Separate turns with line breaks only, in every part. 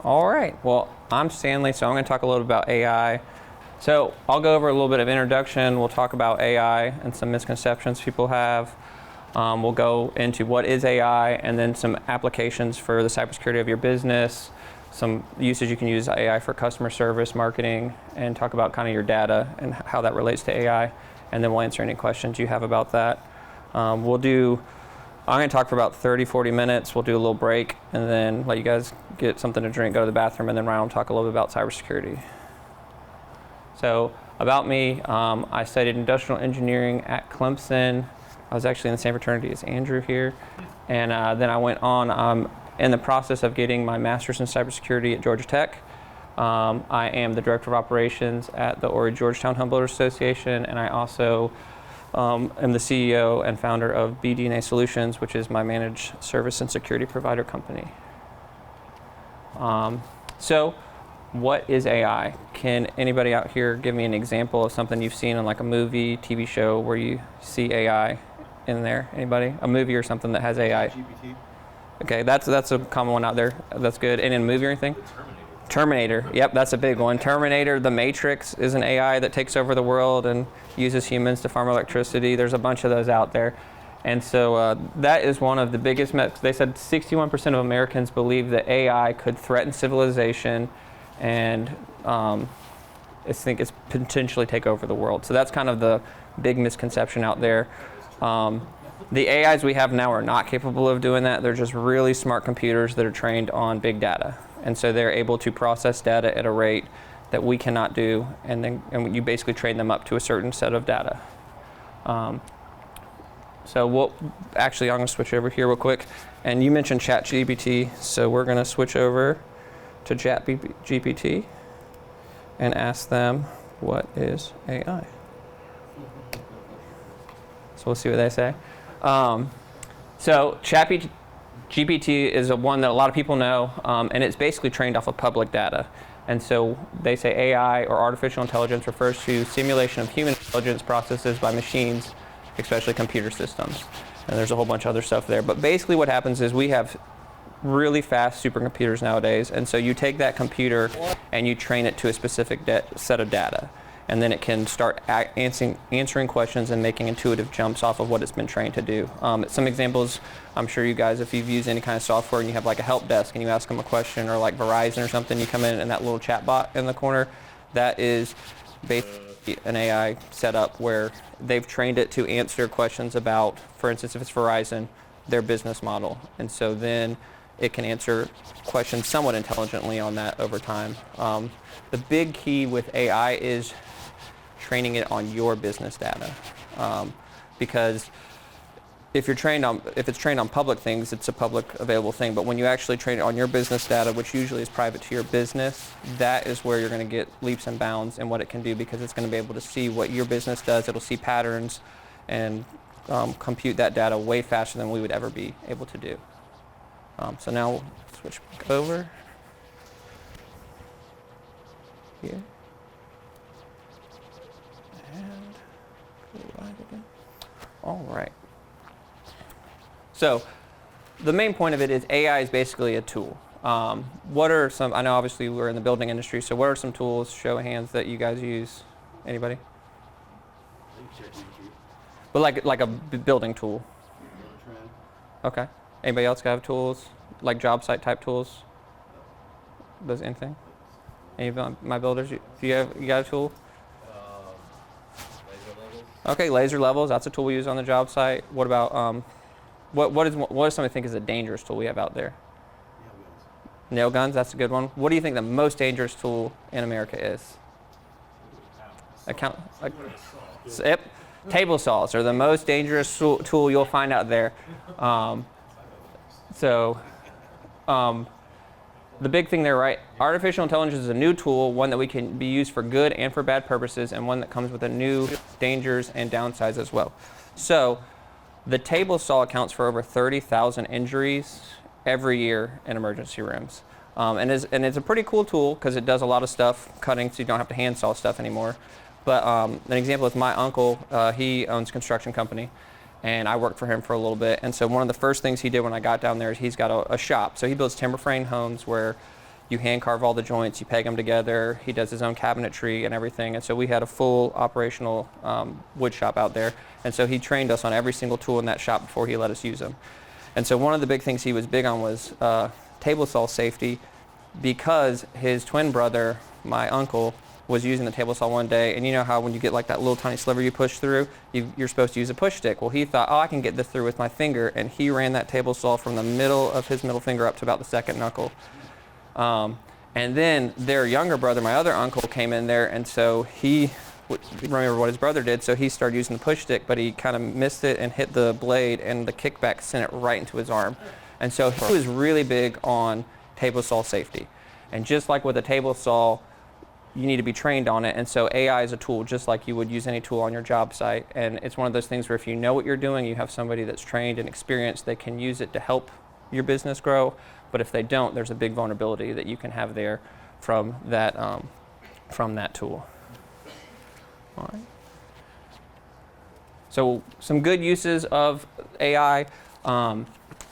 All right. Well, I'm Stanley, so I'm going to talk a little about AI. So I'll go over a little bit of introduction. We'll talk about AI and some misconceptions people have. We'll go into what is AI and then some applications for the cybersecurity of your business, some usage you can use AI for customer service, marketing, and talk about kind of your data and how that relates to AI. And then we'll answer any questions you have about that. I'm going to talk for about 30, 40 minutes. We'll do a little break and then let you guys get something to drink, go to the bathroom, and then Ryan will talk a little bit about cybersecurity. So about me, I studied industrial engineering at Clemson. I was actually in the same fraternity as Andrew here. And then I went on in the process of getting my master's in cybersecurity at Georgia Tech. I am the director of operations at the Horry Georgetown Home Builders Association, and I also am the CEO and founder of BDNA Solutions, which is my managed service and security provider company. So what is AI? Can anybody out here give me an example of something you've seen on like a movie, TV show where you see AI in there? Anybody? A movie or something that has AI?
GPT.
Okay, that's a common one out there. That's good. And in a movie or anything? Terminator. Yep, that's a big one. Terminator, The Matrix is an AI that takes over the world and uses humans to farm electricity. There's a bunch of those out there. And so that is one of the biggest myths. They said 61% of Americans believe that AI could threaten civilization and I think it's potentially take over the world. So that's kind of the big misconception out there. The AIs we have now are not capable of doing that. They're just really smart computers that are trained on big data. And so they're able to process data at a rate that we cannot do, and you basically train them up to a certain set of data. I'm going to switch over here real quick. And you mentioned ChatGPT, so we're going to switch over to ChatGPT and ask them, what is AI? So we'll see what they say. So ChatGPT is one that a lot of people know, and it's basically trained off of public data. And so they say AI, or artificial intelligence, refers to simulation of human intelligence processes by machines, especially computer systems. And there's a whole bunch of other stuff there. But basically what happens is we have really fast supercomputers nowadays, and so you take that computer and you train it to a specific set of data, and then it can start answering questions and making intuitive jumps off of what it's been trained to do. Some examples, I'm sure you guys, if you've used any kind of software and you have like a help desk and you ask them a question, or like Verizon or something, you come in and that little chat bot in the corner, that is basically an AI setup where they've trained it to answer questions about, for instance, if it's Verizon, their business model. And so then it can answer questions somewhat intelligently on that over time. The big key with AI is training it on your business data, because if it's trained on public things, it's a public available thing. But when you actually train it on your business data, which usually is private to your business, that is where you're going to get leaps and bounds in what it can do, because it's going to be able to see what your business does. It'll see patterns and compute that data way faster than we would ever be able to do. So now we'll switch back over here. And go live again. All right. So the main point of it is AI is basically a tool. What are some, I know obviously we're in the building industry, so what are some tools, show of hands, that you guys use? Anybody? But like a building tool. Okay. Anybody else have tools, like job site type tools? Does anything? Any of my builders, you got a tool?
Laser levels.
Okay, laser levels, that's a tool we use on the job site. What about, what does somebody think is a dangerous tool we have out there? Nail guns, that's a good one. What do you think the most dangerous tool in America is? Yep. Table saws are the most dangerous tool you'll find out there. The big thing there, right? Artificial intelligence is a new tool, one that we can be used for good and for bad purposes, and one that comes with a new dangers and downsides as well. So the table saw accounts for over 30,000 injuries every year in emergency rooms. And it's a pretty cool tool because it does a lot of stuff, cutting, so you don't have to hand saw stuff anymore. But an example is my uncle, he owns a construction company, and I worked for him for a little bit. And so one of the first things he did when I got down there is he's got a shop. So he builds timber frame homes where You hand carve all the joints, you peg them together. He does his own cabinetry and everything. And so we had a full operational wood shop out there. And so he trained us on every single tool in that shop before he let us use them. And so one of the big things he was big on was table saw safety, because his twin brother, my uncle, was using the table saw one day, and you know how when you get like that little tiny sliver you push through, you're supposed to use a push stick. Well, he thought, oh, I can get this through with my finger, and he ran that table saw from the middle of his middle finger up to about the second knuckle. And then their younger brother, my other uncle, came in there, and so he remember what his brother did, so he started using the push stick, but he kind of missed it and hit the blade, and the kickback sent it right into his arm. And so he was really big on table saw safety. And just like with a table saw, you need to be trained on it. And so AI is a tool just like you would use any tool on your job site. And it's one of those things where if you know what you're doing, you have somebody that's trained and experienced, they can use it to help your business grow. But if they don't, there's a big vulnerability that you can have there from that tool. All right. So some good uses of AI.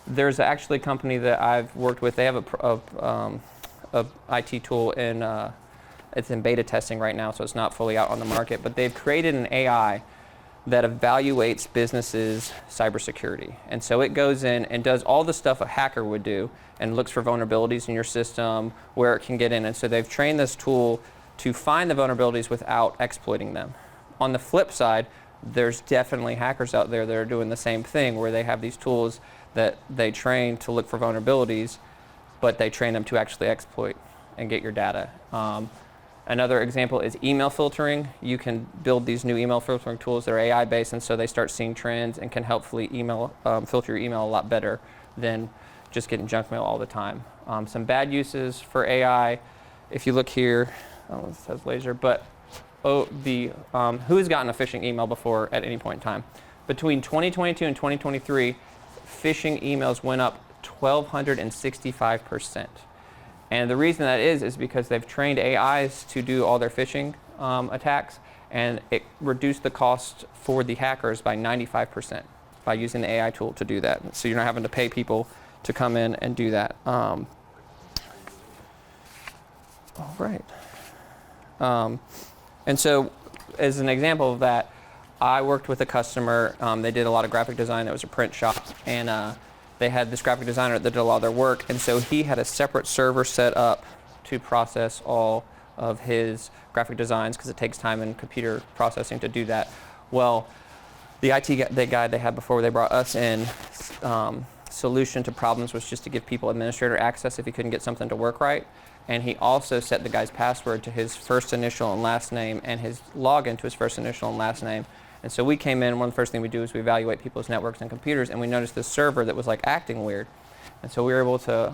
There's actually a company that I've worked with. They have a IT tool it's in beta testing right now, so it's not fully out on the market, but they've created an AI that evaluates businesses' cybersecurity. And so it goes in and does all the stuff a hacker would do and looks for vulnerabilities in your system, where it can get in. And so they've trained this tool to find the vulnerabilities without exploiting them. On the flip side, there's definitely hackers out there that are doing the same thing, where they have these tools that they train to look for vulnerabilities, but they train them to actually exploit and get your data. Another example is email filtering. You can build these new email filtering tools that are AI-based, and so they start seeing trends and can helpfully filter your email a lot better than just getting junk mail all the time. Some bad uses for AI, if you look here, I don't know if it says laser, but who has gotten a phishing email before at any point in time? Between 2022 and 2023, phishing emails went up 1,265%. And the reason that is because they've trained AIs to do all their phishing attacks, and it reduced the cost for the hackers by 95% by using the AI tool to do that. So you're not having to pay people to come in and do that. All right. And so as an example of that, I worked with a customer. They did a lot of graphic design. It was a print shop, and they had this graphic designer that did a lot of their work, and so he had a separate server set up to process all of his graphic designs, because it takes time and computer processing to do that. Well, the IT guy they had before they brought us in, solution to problems was just to give people administrator access if he couldn't get something to work right. And he also set the guy's password to his first initial and last name, and his login to his first initial and last name. And so we came in, one of the first things we do is we evaluate people's networks and computers, and we noticed this server that was like acting weird. And so we were able to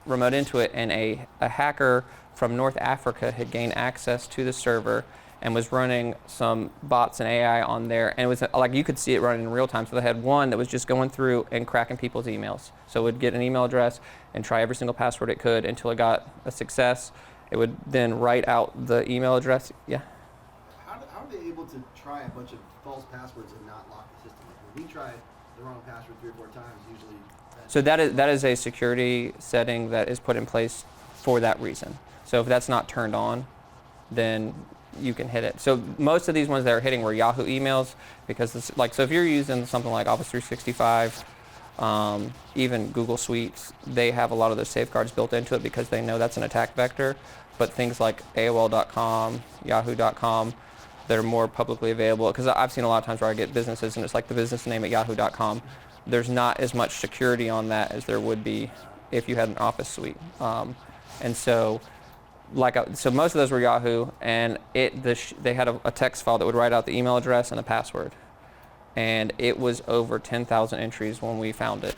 remote into it, and a hacker from North Africa had gained access to the server and was running some bots and AI on there. And it was like you could see it running in real time. So they had one that was just going through and cracking people's emails. So it would get an email address and try every single password it could until it got a success. It would then write out the email address. Yeah.
How are they able to try a bunch of false passwords and not lock the system? Like when we tried the wrong password 3 or 4 times, usually.
So that is a security setting that is put in place for that reason. So if that's not turned on, then you can hit it. So most of these ones that are hitting were Yahoo emails, because it's like, so if you're using something like Office 365, even Google Suites, they have a lot of those safeguards built into it because they know that's an attack vector. But things like AOL.com, Yahoo.com, that are more publicly available, because I've seen a lot of times where I get businesses and it's like the business name at Yahoo.com. There's not as much security on that as there would be if you had an Office suite. And so, so most of those were Yahoo, and they had a text file that would write out the email address and the password. And it was over 10,000 entries when we found it.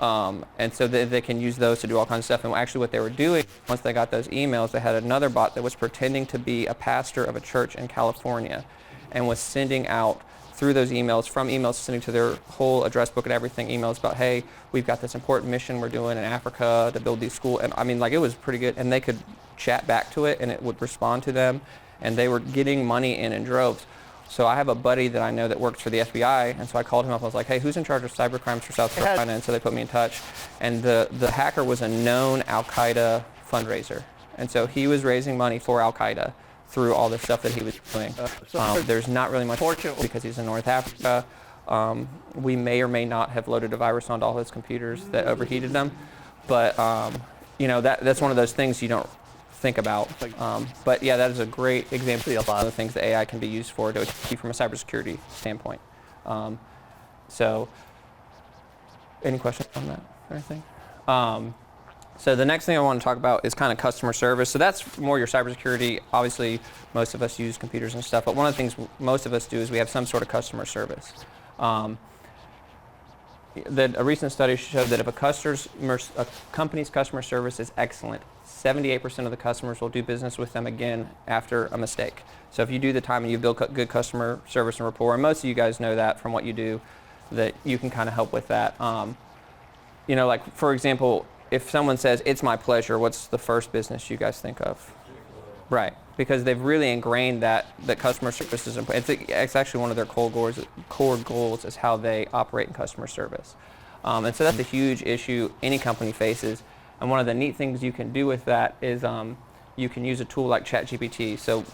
And so they can use those to do all kinds of stuff. And actually what they were doing, once they got those emails, they had another bot that was pretending to be a pastor of a church in California and was sending out through those emails, from emails sending to their whole address book and everything, emails about, hey, we've got this important mission we're doing in Africa to build these schools. And I mean, like, it was pretty good. And they could chat back to it and it would respond to them. And they were getting money in droves. So I have a buddy that I know that works for the FBI, and so I called him up. I was like, hey, who's in charge of cyber crimes for South Carolina? And so they put me in touch. And the hacker was a known Al-Qaeda fundraiser. And so he was raising money for Al-Qaeda through all the stuff that he was doing. There's not really much because he's in North Africa. We may or may not have loaded a virus onto all his computers that overheated them. But, that's one of those things you don't think about. But yeah, that is a great example of a lot of the things that AI can be used for to achieve from a cybersecurity standpoint. So any questions on that or anything? So the next thing I want to talk about is kind of customer service. So that's more your cybersecurity. Obviously, most of us use computers and stuff, but one of the things most of us do is we have some sort of customer service. A recent study showed that if a company's customer service is excellent, 78% of the customers will do business with them again after a mistake. So if you do the time and you build good customer service and rapport, and most of you guys know that from what you do, that you can kind of help with that. Like for example, if someone says, "It's my pleasure," what's the first business you guys think of? Right, because they've really ingrained that customer service is important. It's actually one of their core goals is how they operate in customer service. And so that's a huge issue any company faces. And one of the neat things you can do with that is you can use a tool like ChatGPT. So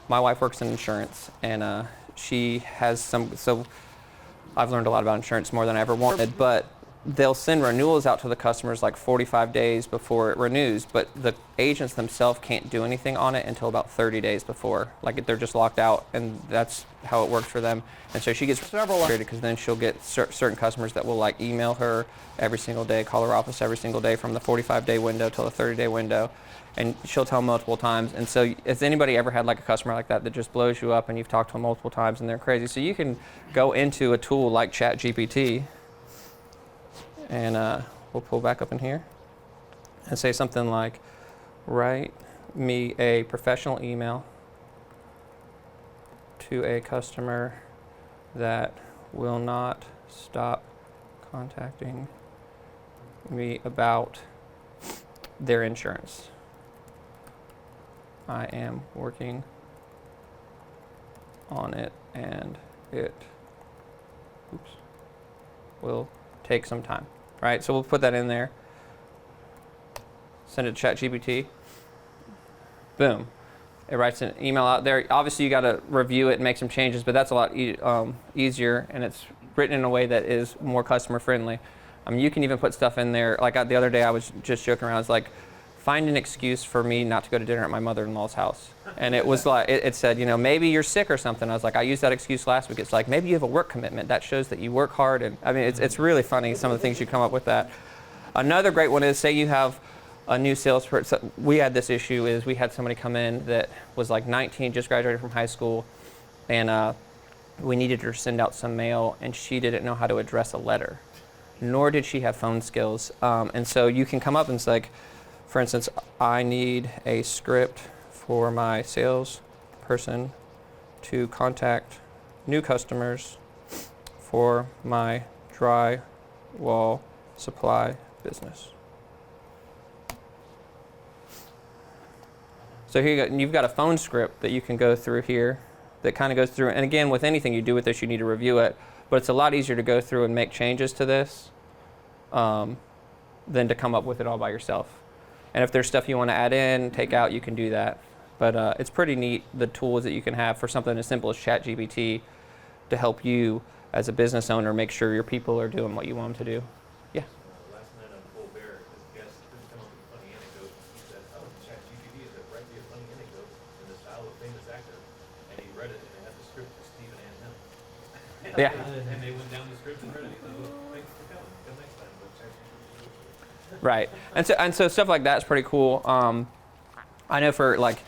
my wife works in insurance, and she has so I've learned a lot about insurance, more than I ever wanted, but they'll send renewals out to the customers like 45 days before it renews, but the agents themselves can't do anything on it until about 30 days before. Like they're just locked out, and that's how it works for them. And so she gets several because then she'll get certain customers that will like email her every single day, call her office every single day from the 45-day window till the 30-day window, and she'll tell them multiple times. And so has anybody ever had like a customer like that just blows you up and you've talked to them multiple times and they're crazy? So you can go into a tool like ChatGPT, and we'll pull back up in here and say something like, write me a professional email to a customer that will not stop contacting me about their insurance. I am working on it, and it will take some time. Right, so we'll put that in there. Send it to ChatGPT. Boom. It writes an email out there. Obviously, you got to review it and make some changes, but that's a lot easier, and it's written in a way that is more customer friendly. I mean, you can even put stuff in there. Like the other day, I was just joking around. I was like, find an excuse for me not to go to dinner at my mother-in-law's house. And it was like, it said, maybe you're sick or something. I was like, I used that excuse last week. It's like, maybe you have a work commitment. That shows that you work hard. And I mean, it's really funny, some of the things you come up with that. Another great one is, say you have a new salesperson. We had this issue is we had somebody come in that was like 19, just graduated from high school, and we needed her to send out some mail, and she didn't know how to address a letter, nor did she have phone skills. And so you can come up and it's like, for instance, I need a script for my sales person to contact new customers for my drywall supply business. So here you've got a phone script that you can go through here that kind of goes through, and again, with anything you do with this, you need to review it, but it's a lot easier to go through and make changes to this than to come up with it all by yourself. And if there's stuff you want to add in, take out, you can do that. But it's pretty neat, the tools that you can have for something as simple as ChatGPT to help you as a business owner make sure your people are doing what you want them to do. Yeah?
Last night on Full Bear, this guest couldn't come up with a funny anecdote. He said, ChatGPT is to write me a funny anecdote in the style of a famous actor. And he read it, and it had the script for Stephen and him.
Yeah.
And they went down the script and read it. He said, well, thanks for coming. Come next time. But ChatGPT.
Right. And so stuff like that is pretty cool. I know for like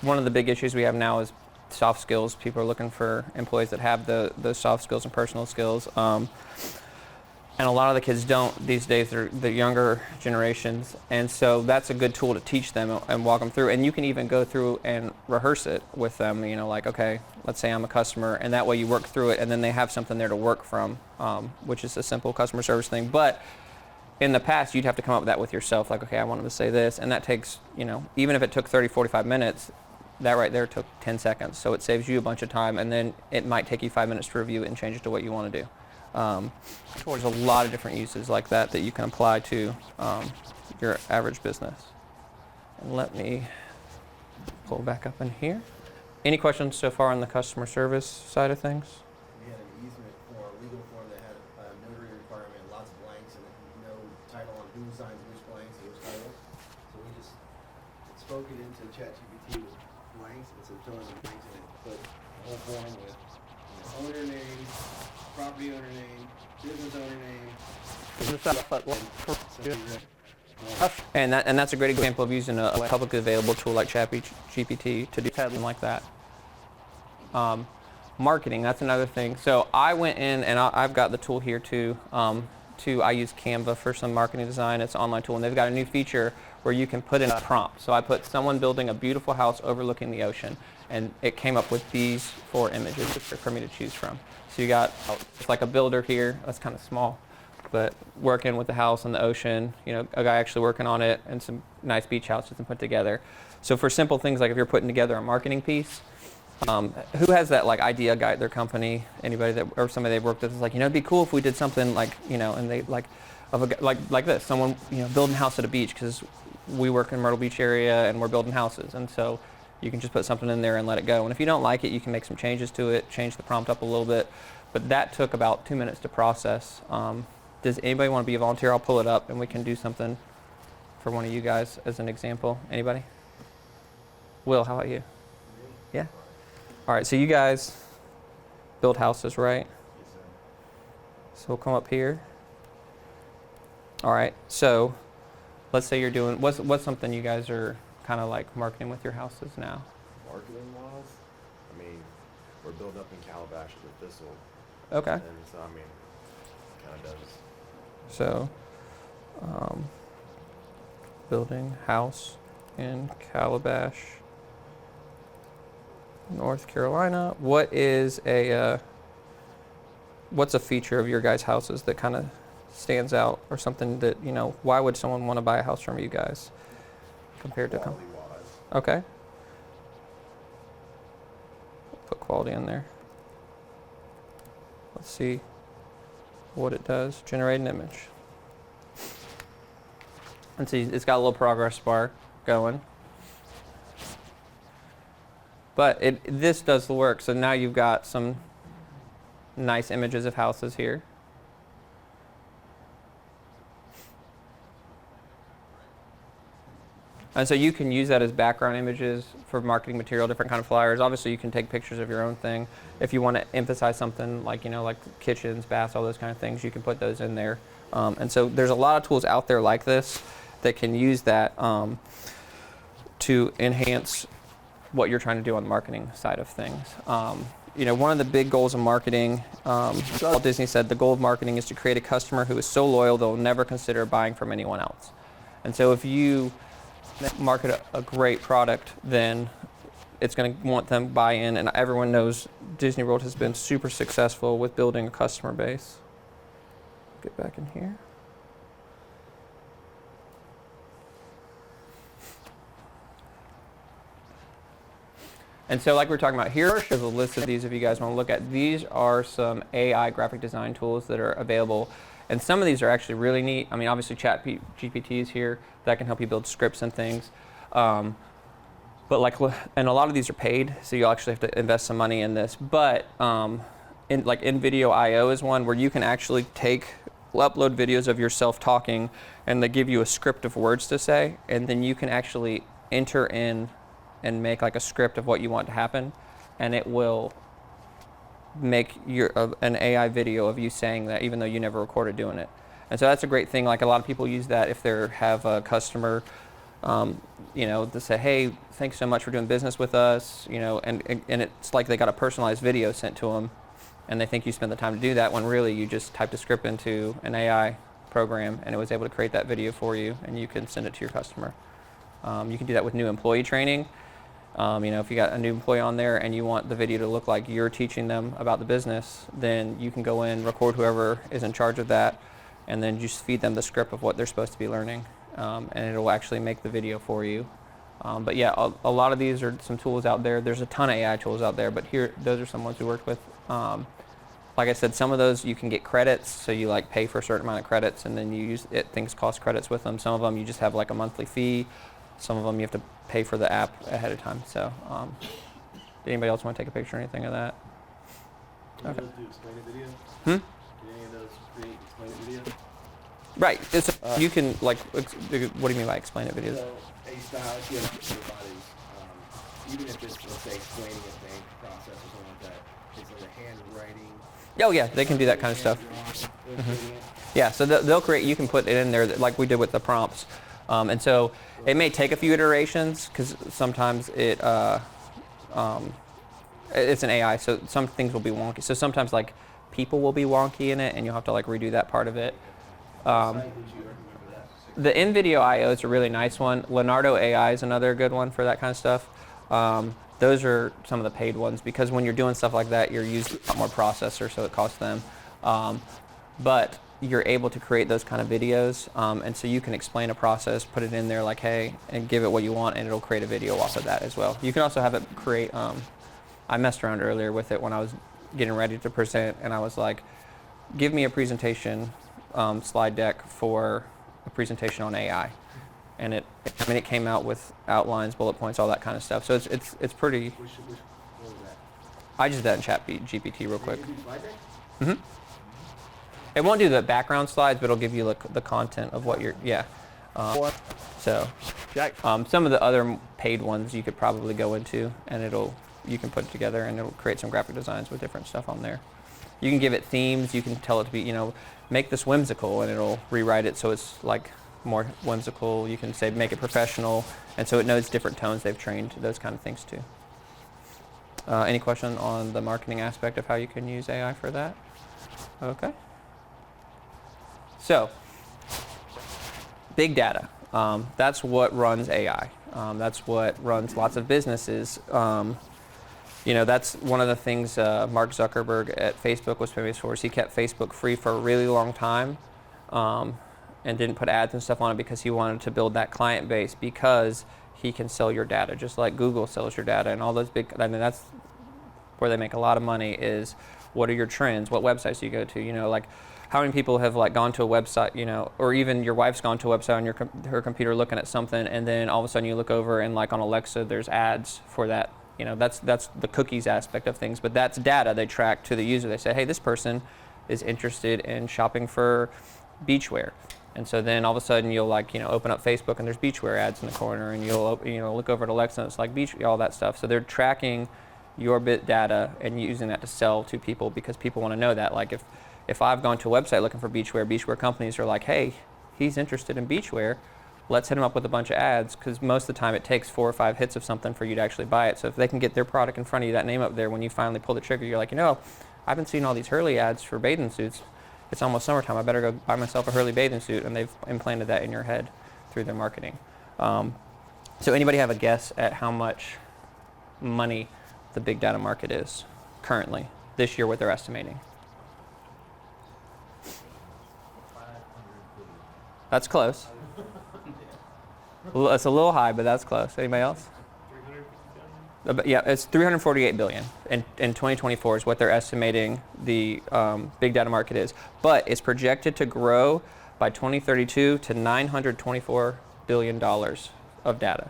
one of the big issues we have now is soft skills. People are looking for employees that have those soft skills and personal skills. And a lot of the kids don't these days. They're the younger generations. And so that's a good tool to teach them and walk them through. And you can even go through and rehearse it with them, like, okay, let's say I'm a customer, and that way you work through it, and then they have something there to work from, which is a simple customer service thing. But in the past, you'd have to come up with that with yourself, like, okay, I want them to say this, and that takes, even if it took 30, 45 minutes, that right there took 10 seconds. So it saves you a bunch of time, and then it might take you 5 minutes to review it and change it to what you want to do. There's a lot of different uses like that you can apply to your average business. And let me pull back up in here. Any questions so far on the customer service side of things?
We had an easement form, legal form that had a notary requirement, lots of blanks, and no title on who signs which blanks and which titles. So we just spoke it into ChatGPT with blanks, and so fill in the blanks, and it put the whole form with owner name, property owner name, business owner name.
And that's a great example of using a publicly available tool like ChatGPT to do something like that. Marketing, that's another thing. So I went in and I've got the tool here too. I use Canva for some marketing design. It's an online tool, and they've got a new feature where you can put in a prompt. So I put someone building a beautiful house overlooking the ocean, and it came up with these 4 images for me to choose from. So you got it's like a builder here. That's kind of small, but working with the house and the ocean. You know, a guy actually working on it, and some nice beach houses and put together. So for simple things like if you're putting together a marketing piece. Who has that like idea guy at their company? Anybody that or somebody they've worked with is like, you know, it'd be cool if we did something like, you know, and they like of a like this, someone, you know, building a house at a beach, because we work in Myrtle Beach area and we're building houses, and so you can just put something in there and let it go. And if you don't like it, you can make some changes to it, change the prompt up a little bit. But that took about 2 minutes to process. Does anybody want to be a volunteer? I'll pull it up and we can do something for one of you guys as an example. Anybody? Will, how about you? Yeah. All right, so you guys build houses, right?
Yes, sir.
So we'll come up here. All right, so let's say you're doing, what's something you guys are kind of like marketing with your houses now?
Marketing wise, I mean, we're building up in Calabash with Thistle.
Okay.
And so, I mean, kind of does.
So, building house in Calabash, North Carolina. What is what's a feature of your guys' houses that kind of stands out, or something that, you know, why would someone want to buy a house from you guys compared to?
Quality wise.
Okay. Put quality in there. Let's see what it does. Generate an image. And see, it's got a little progress bar going. But this does the work. So now you've got some nice images of houses here. And so you can use that as background images for marketing material, different kind of flyers. Obviously, you can take pictures of your own thing. If you want to emphasize something like, you know, like kitchens, baths, all those kind of things, you can put those in there. And so there's a lot of tools out there like this that can use that to enhance what you're trying to do on the marketing side of things. You know, one of the big goals of marketing, Walt Disney said, the goal of marketing is to create a customer who is so loyal they'll never consider buying from anyone else. And so if you market a great product, then it's going to want them to buy in, and everyone knows Disney World has been super successful with building a customer base. Get back in here. And so like we were talking about, here's a list of these if you guys want to look at. These are some AI graphic design tools that are available. And some of these are actually really neat. I mean, obviously ChatGPT is here. That can help you build scripts and things. But like, and a lot of these are paid, so you'll actually have to invest some money in this. But InVideo.io is one where you can actually upload videos of yourself talking, and they give you a script of words to say, and then you can actually enter in and make like a script of what you want to happen, and it will make an AI video of you saying that, even though you never recorded doing it. And so that's a great thing. Like, a lot of people use that if they have a customer, you know, to say, hey, thanks so much for doing business with us, you know, and it's like they got a personalized video sent to them, and they think you spent the time to do that, when really you just typed a script into an AI program and it was able to create that video for you, and you can send it to your customer. You can do that with new employee training. You know, if you got a new employee on there and you want the video to look like you're teaching them about the business, then you can go in, record whoever is in charge of that, and then just feed them the script of what they're supposed to be learning, and it'll actually make the video for you. But yeah, a lot of these are some tools out there. There's a ton of AI tools out there, but here, those are some ones we worked with. Like I said, some of those you can get credits, so you like pay for a certain amount of credits, and then you use it. Things cost credits with them. Some of them you just have like a monthly fee. Some of them you have to pay for the app ahead of time. So, did anybody else want to take a picture or anything of that?
Can
Okay.
those do explain it video?
Hmm?
Can any of those create explain it video?
Right. You can like. What do you mean by explain it videos?
So, a style, if you have everybody's, even if it's, let's say, explaining a bank process or something like that, it's like a handwriting.
Oh yeah, they can do that kind of stuff. Yeah, so they'll create. You can put it in there like we did with the prompts, and so it may take a few iterations because sometimes it's an AI, so some things will be wonky. So sometimes like people will be wonky in it, and you'll have to like redo that part of it.
Site would you recommend for that?
The InVideo IO is a really nice one. Leonardo AI is another good one for that kind of stuff. Those are some of the paid ones because when you're doing stuff like that, you're using a lot more processor, so it costs them. But you're able to create those kind of videos, and so you can explain a process, put it in there like, hey, and give it what you want, and it'll create a video off of that as well. You can also have it create, I messed around earlier with it when I was getting ready to present, and I was like, give me a presentation slide deck for a presentation on AI. And it came out with outlines, bullet points, all that kind of stuff. So it's pretty.
What was that?
I just did that in ChatGPT real quick.
Can you do slide deck?
It won't do the background slides, but it'll give you like the content of what you're. Yeah. So some of the other paid ones you could probably go into, and you can put it together, and it'll create some graphic designs with different stuff on there. You can give it themes. You can tell it to be, make this whimsical, and it'll rewrite it so it's like more whimsical. You can say make it professional, and so it knows different tones. They've trained those kind of things too. Any question on the marketing aspect of how you can use AI for that? Okay. So, big data. That's what runs AI. That's what runs lots of businesses. That's one of the things Mark Zuckerberg at Facebook was famous for. Is he kept Facebook free for a really long time, and didn't put ads and stuff on it because he wanted to build that client base because he can sell your data just like Google sells your data and all those big. I mean, that's where they make a lot of money. Is what are your trends? What websites do you go to? Like how many people have like gone to a website, or even your wife's gone to a website on her computer looking at something, and then all of a sudden you look over and like on Alexa there's ads for that. That's the cookies aspect of things, but that's data they track to the user. They say, hey, this person is interested in shopping for beachwear. And so then all of a sudden you'll open up Facebook and there's beachwear ads in the corner, and you'll look over at Alexa and it's like beach, all that stuff. So they're tracking your bit data and using that to sell to people because people want to know that. Like if I've gone to a website looking for beachwear companies are like, hey, he's interested in beachwear. Let's hit him up with a bunch of ads, because most of the time it takes 4 or 5 hits of something for you to actually buy it. So if they can get their product in front of you, that name up there, when you finally pull the trigger, you're like, I've been seeing all these Hurley ads for bathing suits. It's almost summertime. I better go buy myself a Hurley bathing suit. And they've implanted that in your head through their marketing. So anybody have a guess at how much money the big data market is currently this year, what they're estimating? That's close. It's a little high, but that's close. Anybody else?
350,000?
Yeah, it's 348 billion in 2024 is what they're estimating the big data market is. But it's projected to grow by 2032 to $924 billion of data.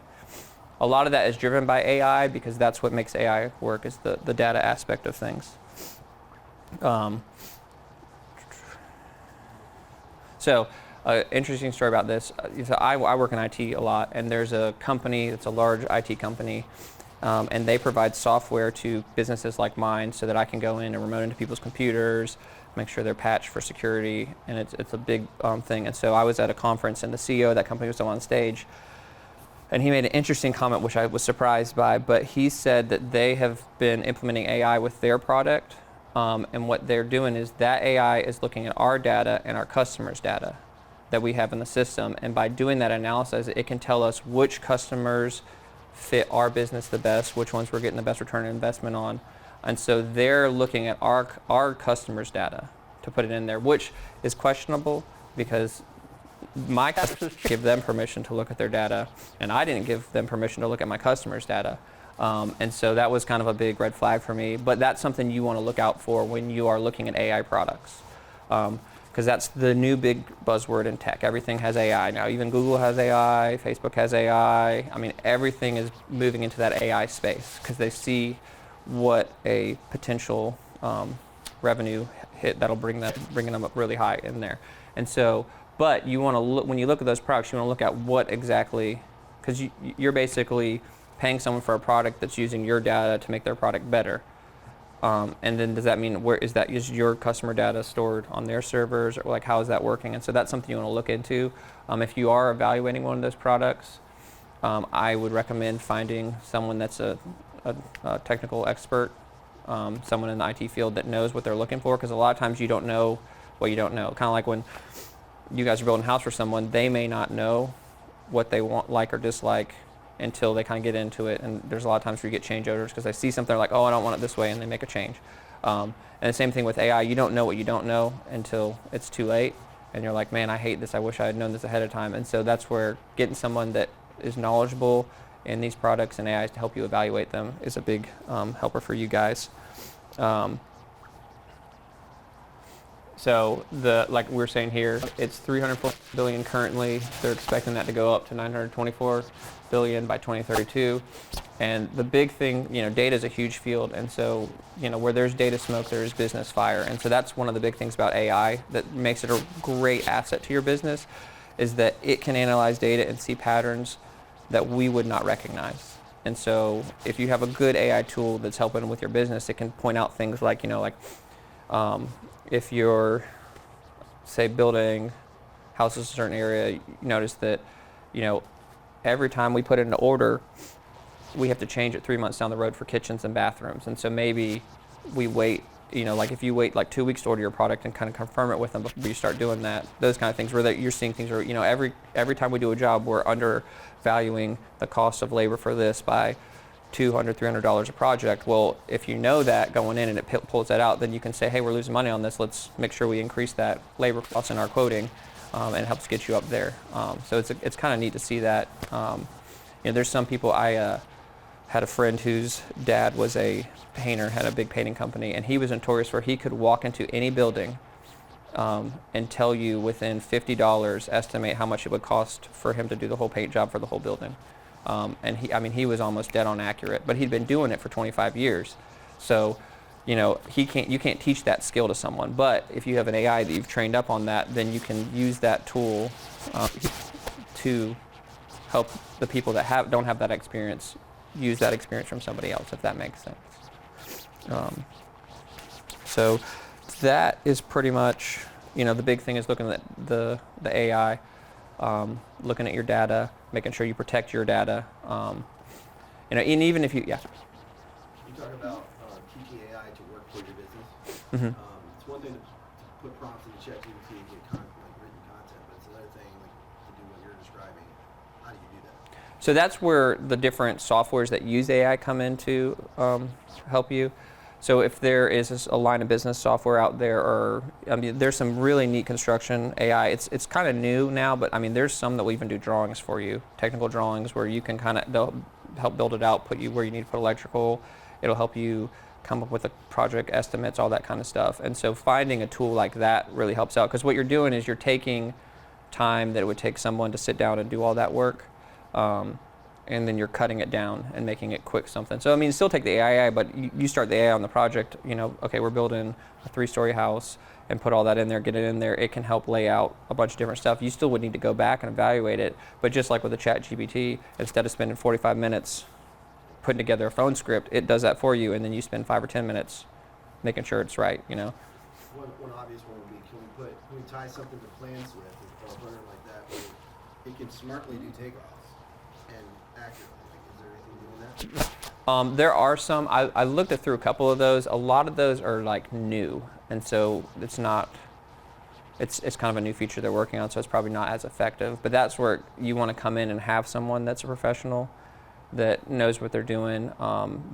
A lot of that is driven by AI because that's what makes AI work, is the data aspect of things. Interesting story about this. So I work in IT a lot, and there's a company, it's a large IT company, and they provide software to businesses like mine so that I can go in and remote into people's computers, make sure they're patched for security, and it's a big thing. And so I was at a conference, and the CEO of that company was still on stage, and he made an interesting comment, which I was surprised by, but he said that they have been implementing AI with their product, and what they're doing is that AI is looking at our data and our customers' data that we have in the system, and by doing that analysis, it can tell us which customers fit our business the best, which ones we're getting the best return on investment on. And so they're looking at our customers' data to put it in there, which is questionable because my customers give them permission to look at their data, and I didn't give them permission to look at my customers' data. And so that was kind of a big red flag for me, but that's something you want to look out for when you are looking at AI products. because that's the new big buzzword in tech. Everything has AI now. Even Google has AI, Facebook has AI. I mean, everything is moving into that AI space because they see what a potential revenue hit that'll bringing them up really high in there. And so, but you want to look, when you look at those products, you want to look at what exactly, because you're basically paying someone for a product that's using your data to make their product better. And then does that mean is your customer data stored on their servers, or like how is that working? And so that's something you want to look into. If you are evaluating one of those products, I would recommend finding someone that's a technical expert, someone in the IT field that knows what they're looking for, because a lot of times you don't know what you don't know. Kind of like when you guys are building a house for someone, they may not know what they want, like or dislike, until they kind of get into it. And there's a lot of times where you get change orders because they see something, they're like, oh, I don't want it this way, and they make a change. And the same thing with AI. You don't know what you don't know until it's too late, and you're like, man, I hate this. I wish I had known this ahead of time. And so that's where getting someone that is knowledgeable in these products and AIs to help you evaluate them is a big helper for you guys. So like we were saying here, it's 304 billion currently. They're expecting that to go up to 924 billion by 2032. And the big thing, data is a huge field, and so where there's data smoke, there is business fire. And so that's one of the big things about AI that makes it a great asset to your business, is that it can analyze data and see patterns that we would not recognize. And so if you have a good AI tool that's helping with your business, it can point out things like, if you're, say, building houses in a certain area, you notice that, every time we put in an order, we have to change it 3 months down the road for kitchens and bathrooms. And so maybe we wait, like if you wait like 2 weeks to order your product and kind of confirm it with them before you start doing that, those kind of things where you're seeing things where, every time we do a job, we're undervaluing the cost of labor for this by $200, $300 a project. Well, if you know that going in and it pulls that out, then you can say, hey, we're losing money on this. Let's make sure we increase that labor cost in our quoting, and it helps get you up there. So it's kind of neat to see that. There's some people, I had a friend whose dad was a painter, had a big painting company, and he was notorious for he could walk into any building and tell you within $50, estimate how much it would cost for him to do the whole paint job for the whole building. And he was almost dead on accurate, but he'd been doing it for 25 years. So, you can't teach that skill to someone. But if you have an AI that you've trained up on that, then you can use that tool to help the people that don't have that experience use that experience from somebody else, if that makes sense. So that is pretty much, the big thing is looking at the AI. Looking at your data, making sure you protect your data, and even if you,
You talk about teaching AI to work for your business.
Mm-hmm.
It's one thing to put prompts into ChatGPT and get written content, but it's another thing to do what you're describing. How do you do that?
So that's where the different softwares that use AI come in to help you. So if there is a line of business software out there, or there's some really neat construction AI. It's kind of new now, but there's some that will even do drawings for you, technical drawings, where you can they'll help build it out, put you where you need to put electrical. It'll help you come up with the project estimates, all that kind of stuff. And so finding a tool like that really helps out, because what you're doing is you're taking time that it would take someone to sit down and do all that work. And then you're cutting it down and making it quick something. So still take the AI, but you start the AI on the project, okay, we're building a 3-story house, and put all that in there, get it in there. It can help lay out a bunch of different stuff. You still would need to go back and evaluate it, but just like with the ChatGPT, instead of spending 45 minutes putting together a phone script, it does that for you, and then you spend 5 or 10 minutes making sure it's right,
One obvious one would be, can we tie something to PlanSwift or something like that, where it can smartly do takeoffs and accurately? Is there anything doing that?
There are some. I looked through a couple of those. A lot of those are like new, and so it's not. It's kind of a new feature they're working on, so it's probably not as effective. But that's where you want to come in and have someone that's a professional, that knows what they're doing,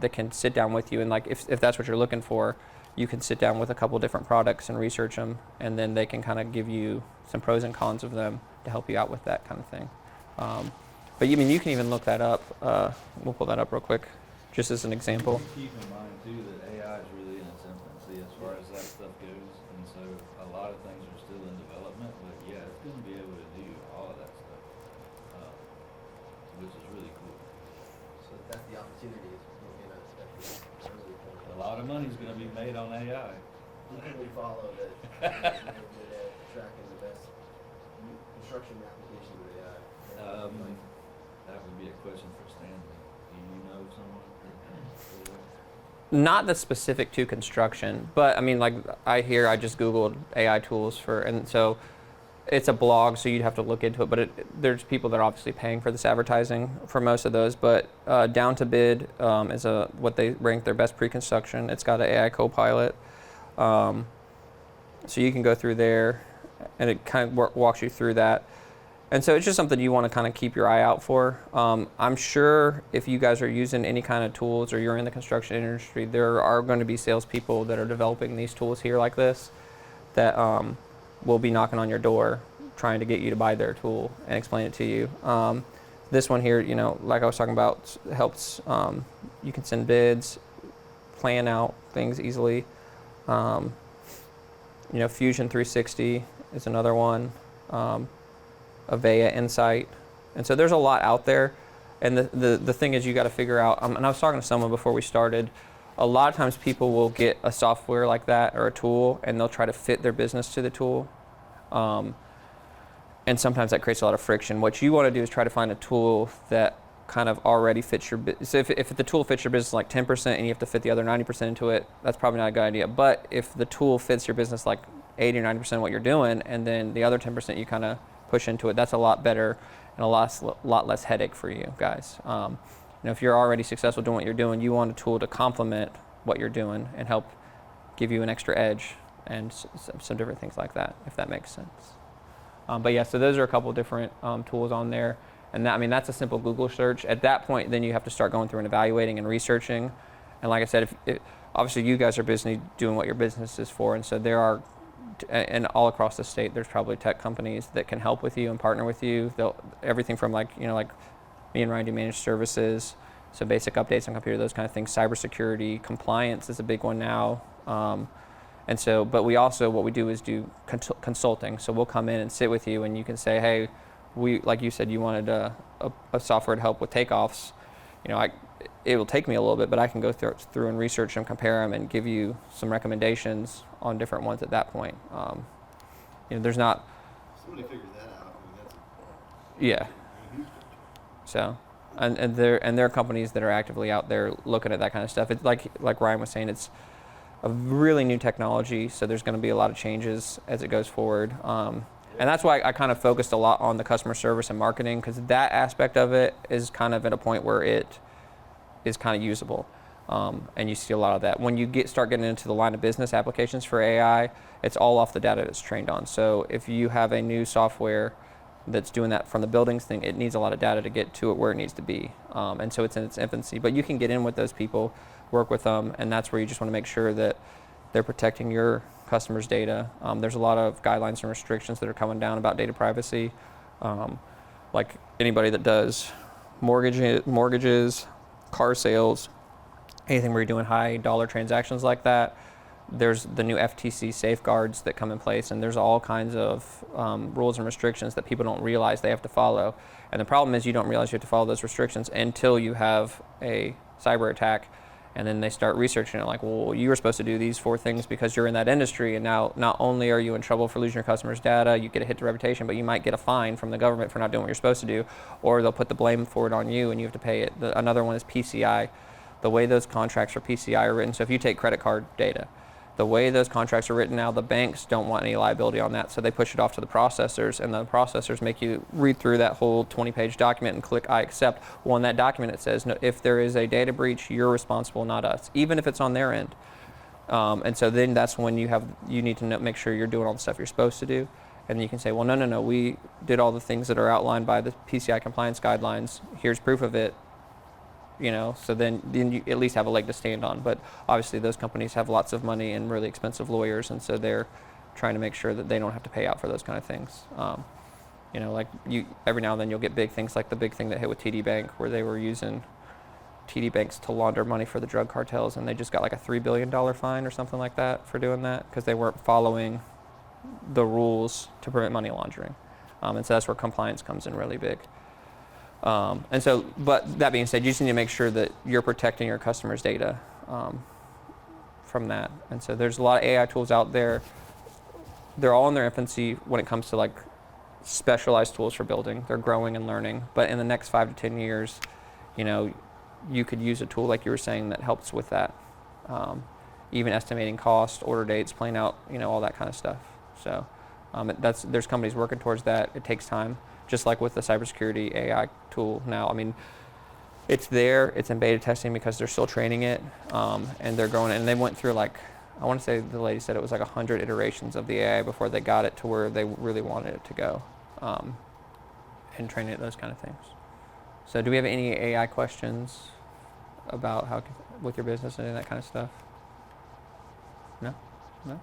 that can sit down with you, and like if that's what you're looking for, you can sit down with a couple different products and research them, and then they can kind of give you some pros and cons of them to help you out with that kind of thing. But you can even look that up. We'll pull that up real quick, just as an example.
Keep in mind too that AI is really in its infancy as far as that stuff goes, and so a lot of things are still in
opportunities in a early point.
A lot of money's gonna be made on AI.
Who can we follow that is really good at tracking the best construction application with AI?
That would be a question for Stanley. Do you know someone?
Not the specific to construction, but I mean, like I just Googled AI tools and so it's a blog, so you'd have to look into it. But there's people that are obviously paying for this advertising for most of those. But Down to Bid is what they rank their best pre-construction. It's got an AI co-pilot, so you can go through there, and it kind of walks you through that. And so it's just something you want to kind of keep your eye out for. I'm sure if you guys are using any kind of tools or you're in the construction industry, there are going to be salespeople that are developing these tools here like this that will be knocking on your door trying to get you to buy their tool and explain it to you. This one here, like I was talking about, helps. You can send bids, plan out things easily. Fusion 360 is another one. Avaya Insight, and so there's a lot out there, and the thing is you got to figure out, and I was talking to someone before we started, a lot of times people will get a software like that or a tool and they'll try to fit their business to the tool, and sometimes that creates a lot of friction. What you want to do is try to find a tool that kind of already fits your business. So if the tool fits your business like 10% and you have to fit the other 90% into it, that's probably not a good idea. But if the tool fits your business like 80 or 90% of what you're doing, and then the other 10% you kind of push into it, that's a lot better and a lot less headache for you guys. If you're already successful doing what you're doing, you want a tool to complement what you're doing and help give you an extra edge and some different things like that, if that makes sense. But yeah, so those are a couple different tools on there, and that's a simple Google search. At that point, then you have to start going through and evaluating and researching. And like I said, obviously you guys are busy doing what your business is for, and so there are. And all across the state, there's probably tech companies that can help with you and partner with you. Everything from like me and Ryan do managed services, so basic updates on computer, those kind of things. Cybersecurity, compliance is a big one now. But we also, what we do is do consulting. So we'll come in and sit with you, and you can say, hey, like you said, you wanted a software to help with takeoffs. It will take me a little bit, but I can go through and research them, compare them, and give you some recommendations on different ones at that point. There's not.
Somebody figured that out. That's
Yeah.
a huge difference.
So, and there are companies that are actively out there looking at that kind of stuff. It's like Ryan was saying, it's a really new technology, so there's going to be a lot of changes as it goes forward. And that's why I kind of focused a lot on the customer service and marketing, because that aspect of it is kind of at a point where it is kind of usable. And you see a lot of that. When you start getting into the line of business applications for AI, it's all off the data it's trained on. So if you have a new software that's doing that from the buildings thing, it needs a lot of data to get to it where it needs to be. And so it's in its infancy. But you can get in with those people, work with them, and that's where you just want to make sure that they're protecting your customers' data. There's a lot of guidelines and restrictions that are coming down about data privacy. Like anybody that does mortgages, car sales, anything where you're doing high dollar transactions like that, there's the new FTC safeguards that come in place, and there's all kinds of rules and restrictions that people don't realize they have to follow. And the problem is you don't realize you have to follow those restrictions until you have a cyber attack, and then they start researching it like, well, you were supposed to do these 4 things because you're in that industry, and now not only are you in trouble for losing your customers' data, you get a hit to reputation, but you might get a fine from the government for not doing what you're supposed to do, or they'll put the blame for it on you and you have to pay it. Another one is PCI. The way those contracts for PCI are written, so if you take credit card data, the way those contracts are written now, the banks don't want any liability on that, so they push it off to the processors, and the processors make you read through that whole 20-page document and click I accept. Well, in that document it says, no, if there is a data breach, you're responsible, not us, even if it's on their end. And so then that's when you need to make sure you're doing all the stuff you're supposed to do, and you can say, well, no, we did all the things that are outlined by the PCI compliance guidelines. Here's proof of it. So then you at least have a leg to stand on. But obviously those companies have lots of money and really expensive lawyers, and so they're trying to make sure that they don't have to pay out for those kind of things. Every now and then you'll get big things like the big thing that hit with TD Bank, where they were using TD Banks to launder money for the drug cartels, and they just got like a $3 billion fine or something like that for doing that because they weren't following the rules to prevent money laundering. And so that's where compliance comes in really big. And so, but that being said, you just need to make sure that you're protecting your customers' data from that. And so there's a lot of AI tools out there. They're all in their infancy when it comes to like specialized tools for building. They're growing and learning. But in the next 5 to 10 years, you know, you could use a tool like you were saying that helps with that. Even estimating cost, order dates, planning out, you know, all that kind of stuff. So there's companies working towards that. It takes time, just like with the cybersecurity AI tool now. I mean, it's there, it's in beta testing because they're still training it, and they're growing it. And they went through like, I want to say the lady said it was like 100 iterations of the AI before they got it to where they really wanted it to go, and training it, those kind of things. So do we have any AI questions about how with your business and that kind of stuff? No? No?